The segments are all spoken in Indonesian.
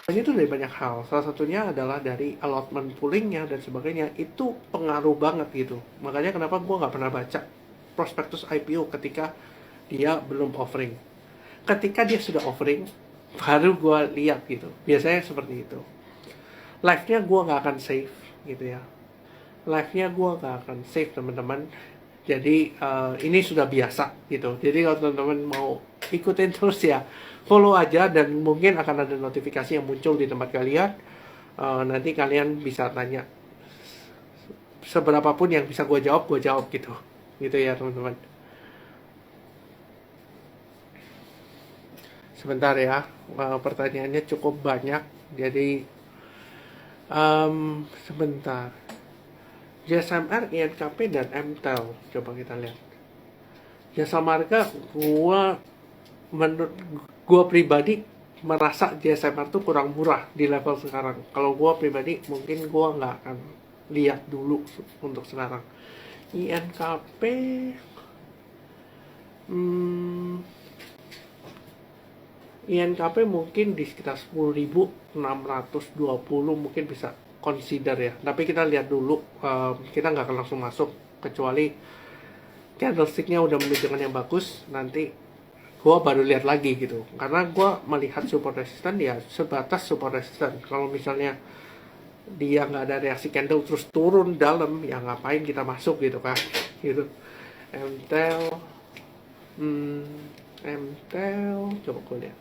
Ini tuh dari banyak hal. Salah satunya adalah dari allotment poolingnya dan sebagainya. Itu pengaruh banget gitu. Makanya kenapa gue nggak pernah baca prospektus IPO ketika dia belum offering. Ketika dia sudah offering, baru gue lihat gitu. Biasanya seperti itu. Live-nya gue nggak akan save gitu ya. Live-nya gue nggak akan save teman-teman. Jadi ini sudah biasa gitu. Jadi kalau teman-teman mau ikutin terus ya, follow aja dan mungkin akan ada notifikasi yang muncul di tempat kalian. Nanti kalian bisa tanya seberapa pun yang bisa gue jawab gitu. Gitu ya teman-teman. Sebentar ya, pertanyaannya cukup banyak. Jadi sebentar. JSMR, INKP, dan MTEL. Coba kita lihat. Jasa marga, menurut gua pribadi merasa JSMR tuh kurang murah di level sekarang. Kalau gua pribadi mungkin gua nggak akan lihat dulu untuk sekarang. INKP, hmm, INKP mungkin di sekitar 10.620 mungkin bisa consider ya. Tapi kita lihat dulu, kita nggak akan langsung masuk kecuali candlesticknya udah menunjukkan yang bagus. Nanti gue baru lihat lagi gitu, karena gue melihat support resisten ya sebatas support resisten. Kalau misalnya dia nggak ada reaksi candle terus turun dalam, ya ngapain kita masuk gitu kan gitu. MTEL, MTEL coba gue lihat.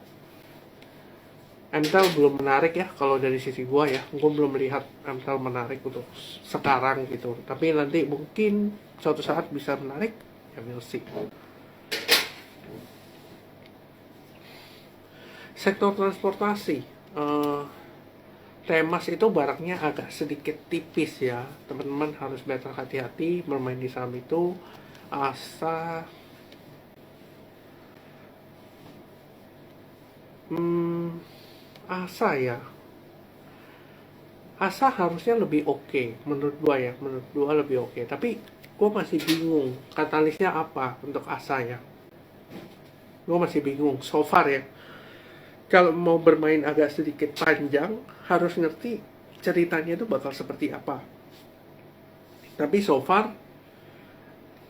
MTEL belum menarik ya kalau dari sisi gue ya, gue belum melihat MTEL menarik untuk sekarang gitu, tapi nanti mungkin suatu saat bisa menarik, ya we'll see. Sektor transportasi, Temas itu barangnya agak sedikit tipis ya, teman-teman harus better hati-hati bermain di saham itu. Asa, Asa ya, Asa harusnya lebih oke, menurut gua ya, menurut gua lebih oke. Tapi gua masih bingung katalisnya apa untuk Asa ya. Gua masih bingung so far ya. Kalau mau bermain agak sedikit panjang, harus ngerti ceritanya itu bakal seperti apa. Tapi so far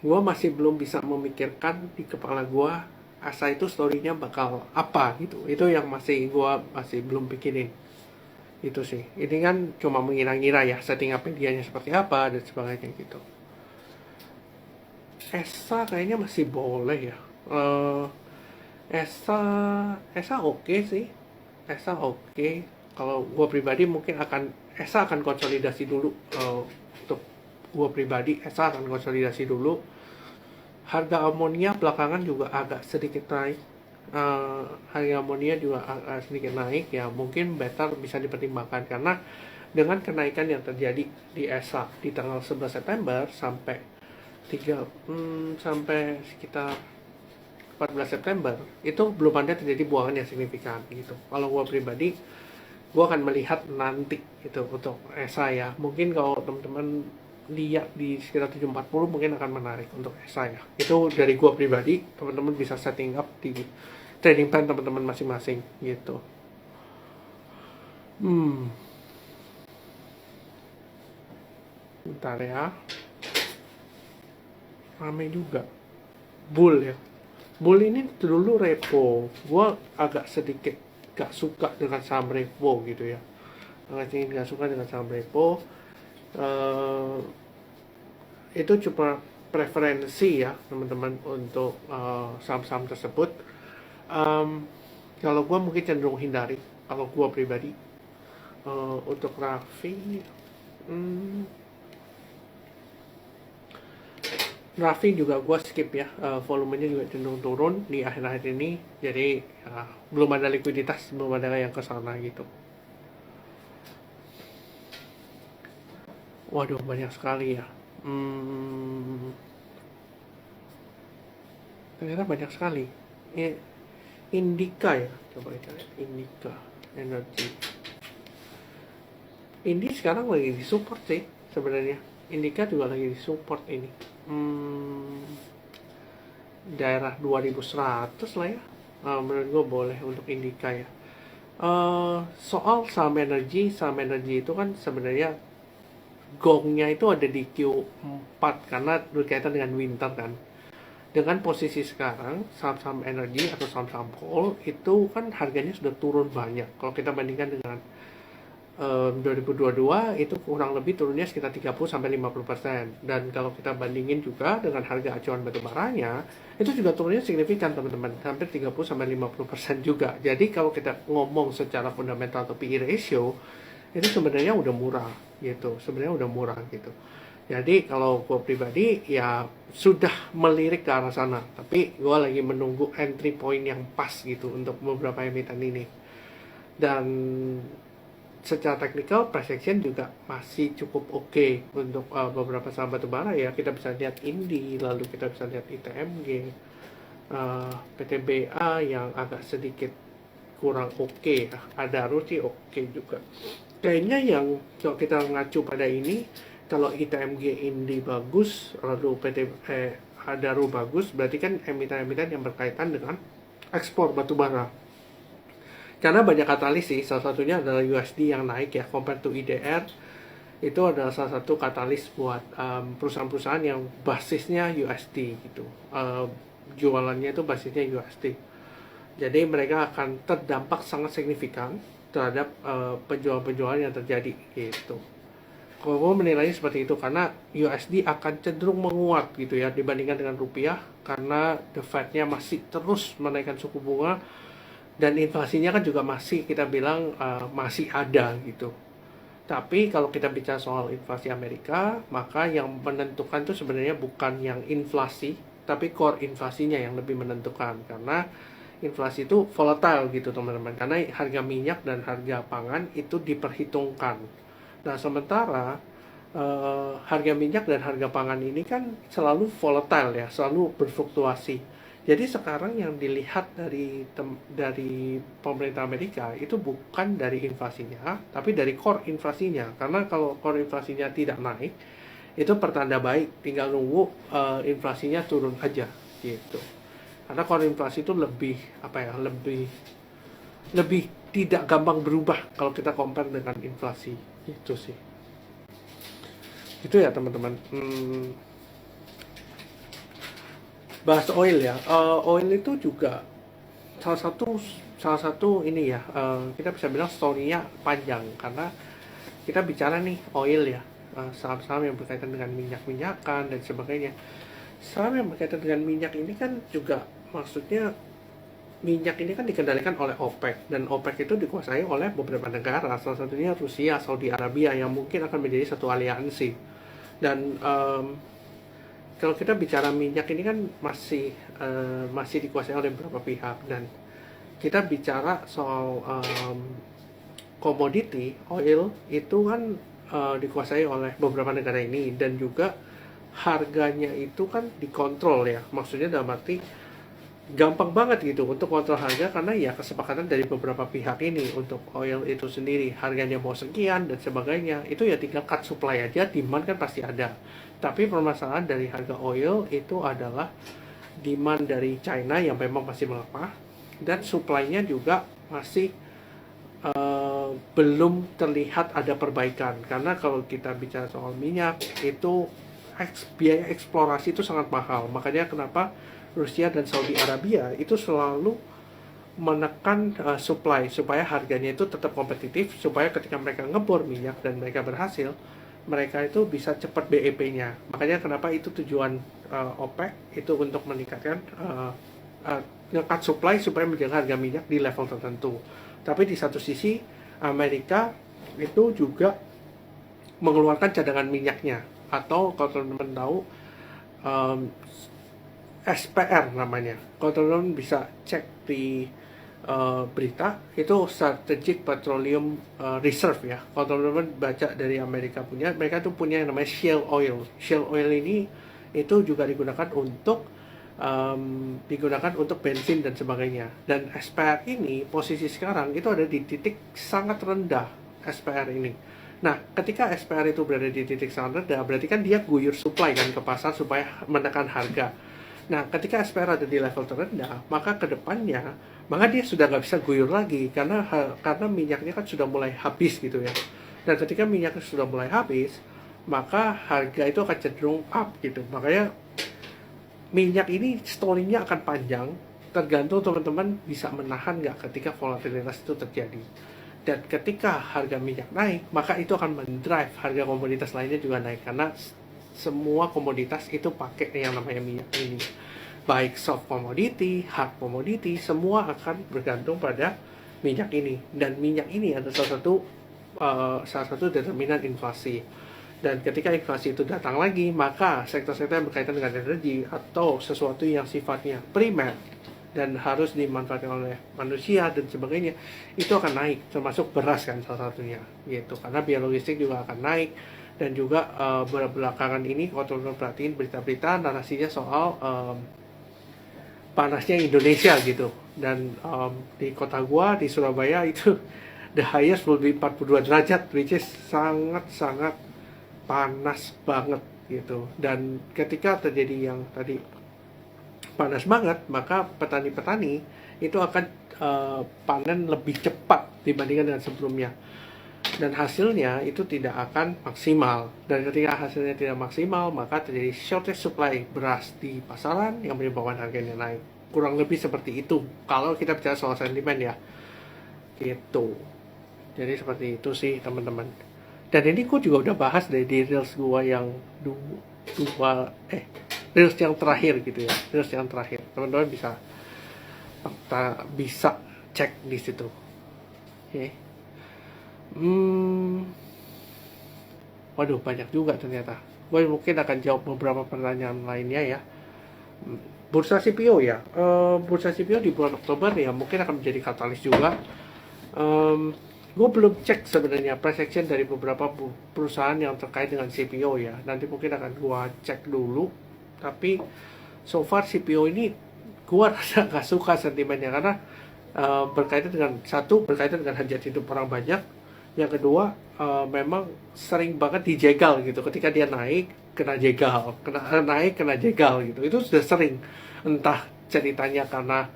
gue masih belum bisa memikirkan di kepala gue Asa itu storynya bakal apa gitu. Itu yang gue masih belum pikirin. Itu sih, ini kan cuma mengira-ngira ya setting up medianya seperti apa dan sebagainya gitu. Esa kayaknya masih boleh ya. Esa Esa oke sih. Esa oke. Kalau gue pribadi mungkin Esa akan konsolidasi dulu. Untuk gue pribadi Esa akan konsolidasi dulu. Harga amonia belakangan juga agak sedikit naik. Harga amonia juga agak sedikit naik ya, mungkin better bisa dipertimbangkan karena dengan kenaikan yang terjadi di ESA di tanggal 11 September sampai 3 sampai sekitar 14 September itu belum ada terjadi buangan yang signifikan gitu. Kalau gue pribadi, gue akan melihat nanti itu untuk ESA ya. Mungkin kalau teman-teman lihat di sekitar 740 mungkin akan menarik untuk ESA ya. Itu dari gue pribadi, teman-teman bisa setting up di trading plan teman-teman masing-masing gitu. Bentar ya. Rame juga. Bull ya. Bull ini dulu repo. Gue agak sedikit gak suka dengan saham repo gitu ya. Agak gak suka dengan saham repo. Uh, itu cuma preferensi ya teman-teman untuk saham-saham tersebut. Kalau gue mungkin cenderung hindari kalau gue pribadi. Untuk Raffi, Raffi juga gue skip ya. Volumenya juga cenderung turun di akhir-akhir ini, jadi belum ada likuiditas, belum ada yang kesana gitu. Waduh, banyak sekali ya. Ternyata banyak sekali. Indika ya, coba kita lihat Indika Energy. Indi sekarang lagi di support sih sebenarnya. Indika juga lagi di support ini. Daerah 2100 lah ya. Menurut gue boleh untuk Indika ya. Soal saham energi itu kan sebenarnya gongnya itu ada di Q4 karena berkaitan dengan winter kan. Dengan posisi sekarang, saham-saham energi atau saham-saham coal itu kan harganya sudah turun banyak. Kalau kita bandingkan dengan 2022 itu kurang lebih turunnya sekitar 30-50%. Dan kalau kita bandingin juga dengan harga acuan batu baranya, itu juga turunnya signifikan teman-teman, hampir 30-50% juga. Jadi kalau kita ngomong secara fundamental atau PE ratio, itu sebenarnya udah murah gitu, sebenarnya udah murah gitu. Jadi kalau gue pribadi ya sudah melirik ke arah sana, tapi gue lagi menunggu entry point yang pas gitu untuk beberapa emiten ini. Dan secara teknikal price action juga masih cukup oke untuk beberapa saham batubara ya. Kita bisa lihat Indi, lalu kita bisa lihat ITMG, PTBA yang agak sedikit kurang oke ya. Adaro sih oke juga. Kayaknya yang kalau kita ngacu pada ini, kalau ITMG Indi bagus, lalu Adaro bagus, berarti kan emiten-emiten yang berkaitan dengan ekspor batubara. Karena banyak katalis sih, salah satunya adalah USD yang naik ya, compared to IDR. Itu adalah salah satu katalis buat perusahaan-perusahaan yang basisnya USD gitu. Jualannya itu basisnya USD. Jadi mereka akan terdampak sangat signifikan terhadap penjualan-penjualan yang terjadi gitu. Kalau gue menilainya seperti itu karena USD akan cenderung menguat gitu ya dibandingkan dengan rupiah karena the Fed-nya masih terus menaikkan suku bunga dan inflasinya kan juga masih kita bilang masih ada gitu. Tapi kalau kita bicara soal inflasi Amerika, maka yang menentukan itu sebenarnya bukan yang inflasi, tapi core inflasinya yang lebih menentukan karena inflasi itu volatile gitu teman-teman, karena harga minyak dan harga pangan itu diperhitungkan. Nah sementara harga minyak dan harga pangan ini kan selalu volatile ya, selalu berfluktuasi. Jadi sekarang yang dilihat dari pemerintah Amerika itu bukan dari inflasinya, tapi dari core inflasinya. Karena kalau core inflasinya tidak naik, itu pertanda baik. Tinggal nunggu inflasinya turun aja, gitu. Karena core inflasi itu lebih lebih tidak gampang berubah kalau kita compare dengan inflasi, itu sih. Itu ya teman-teman. Bahas oil ya, oil itu juga salah satu ini ya, kita bisa bilang story-nya panjang karena kita bicara nih oil ya, saham-saham yang berkaitan dengan minyak-minyakan dan sebagainya. Saham yang berkaitan dengan minyak ini kan juga maksudnya minyak ini kan dikendalikan oleh OPEC dan OPEC itu dikuasai oleh beberapa negara, salah satunya Rusia, Saudi Arabia yang mungkin akan menjadi satu aliansi. Dan kalau kita bicara minyak ini kan masih dikuasai oleh beberapa pihak dan kita bicara soal komoditi oil itu kan dikuasai oleh beberapa negara ini dan juga harganya itu kan dikontrol ya, maksudnya dalam arti gampang banget gitu untuk kontrol harga karena ya kesepakatan dari beberapa pihak ini untuk oil itu sendiri, harganya mau sekian dan sebagainya, itu ya tinggal cut supply aja, demand kan pasti ada. Tapi permasalahan dari harga oil itu adalah demand dari China yang memang masih melemah dan supply-nya juga masih belum terlihat ada perbaikan karena kalau kita bicara soal minyak itu biaya eksplorasi itu sangat mahal. Makanya kenapa Rusia dan Saudi Arabia itu selalu menekan supply supaya harganya itu tetap kompetitif, supaya ketika mereka ngebor minyak dan mereka berhasil, mereka itu bisa cepat BEP-nya. Makanya kenapa itu tujuan OPEC itu untuk meningkatkan nge-cut supply supaya menjaga harga minyak di level tertentu. Tapi di satu sisi Amerika itu juga mengeluarkan cadangan minyaknya, atau kalau teman-teman tahu SPR namanya. Kalau teman-teman bisa cek di berita, itu Strategic Petroleum Reserve ya. Kalau teman-teman baca dari Amerika punya, mereka tuh punya yang namanya shale oil. Shale oil ini itu juga digunakan untuk bensin dan sebagainya. Dan SPR ini posisi sekarang itu ada di titik sangat rendah SPR ini. Nah, ketika SPR itu berada di titik sangat rendah, berarti kan dia guyur supply kan ke pasar supaya menekan harga. Nah, ketika SPR ada di level terendah, maka ke depannya, maka dia sudah nggak bisa guyur lagi, karena minyaknya kan sudah mulai habis gitu ya. Dan ketika minyaknya sudah mulai habis, maka harga itu akan cenderung up gitu. Makanya minyak ini story-nya akan panjang, tergantung teman-teman bisa menahan nggak ketika volatilitas itu terjadi. Dan ketika harga minyak naik, maka itu akan mendrive harga komoditas lainnya juga naik, karena semua komoditas itu pakai yang namanya minyak ini. Baik soft commodity, hard commodity, semua akan bergantung pada minyak ini. Dan minyak ini adalah salah satu determinan inflasi. Dan ketika inflasi itu datang lagi, maka sektor-sektor yang berkaitan dengan energi atau sesuatu yang sifatnya primer dan harus dimanfaatkan oleh manusia dan sebagainya, itu akan naik, termasuk beras kan salah satunya gitu, karena biaya logistik juga akan naik. Dan juga belakangan ini kalau teman-teman perhatiin berita-berita, narasinya soal panasnya Indonesia gitu. Dan di kota gua di Surabaya itu the highest will be 42 derajat, which is sangat-sangat panas banget gitu. Dan ketika terjadi yang tadi panas banget, maka petani-petani itu akan panen lebih cepat dibandingkan dengan sebelumnya, dan hasilnya itu tidak akan maksimal. Dan ketika hasilnya tidak maksimal, maka terjadi shortage supply beras di pasaran yang menyebabkan harganya naik. Kurang lebih seperti itu kalau kita bicara soal sentimen ya gitu. Jadi seperti itu sih teman-teman. Dan ini gue juga udah bahas di reels gue yang reels yang terakhir gitu ya, reels yang terakhir. Teman-teman bisa cek di situ. Oke. Waduh, banyak juga ternyata. Gue mungkin akan jawab beberapa pertanyaan lainnya ya. Bursa CPO ya. Bursa CPO di bulan Oktober ya mungkin akan menjadi katalis juga. Gue belum cek sebenarnya price action dari beberapa perusahaan yang terkait dengan CPO ya. Nanti mungkin akan gue cek dulu. Tapi so far CPO ini gue rasa gak suka sentimennya, karena berkaitan dengan hajat hidup orang banyak. Yang kedua, memang sering banget dijegal gitu. Ketika dia naik, kena jegal, naik kena jegal gitu. Itu sudah sering. Entah ceritanya karena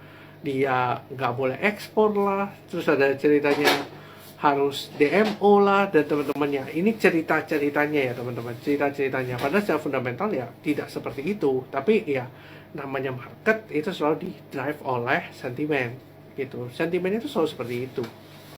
dia nggak boleh ekspor lah, terus ada ceritanya harus DMO lah, dan teman-temannya. Ini cerita-ceritanya ya teman-teman, cerita-ceritanya. Padahal secara fundamental ya tidak seperti itu. Tapi ya namanya market itu selalu di drive oleh sentimen gitu. Sentimen itu selalu seperti itu.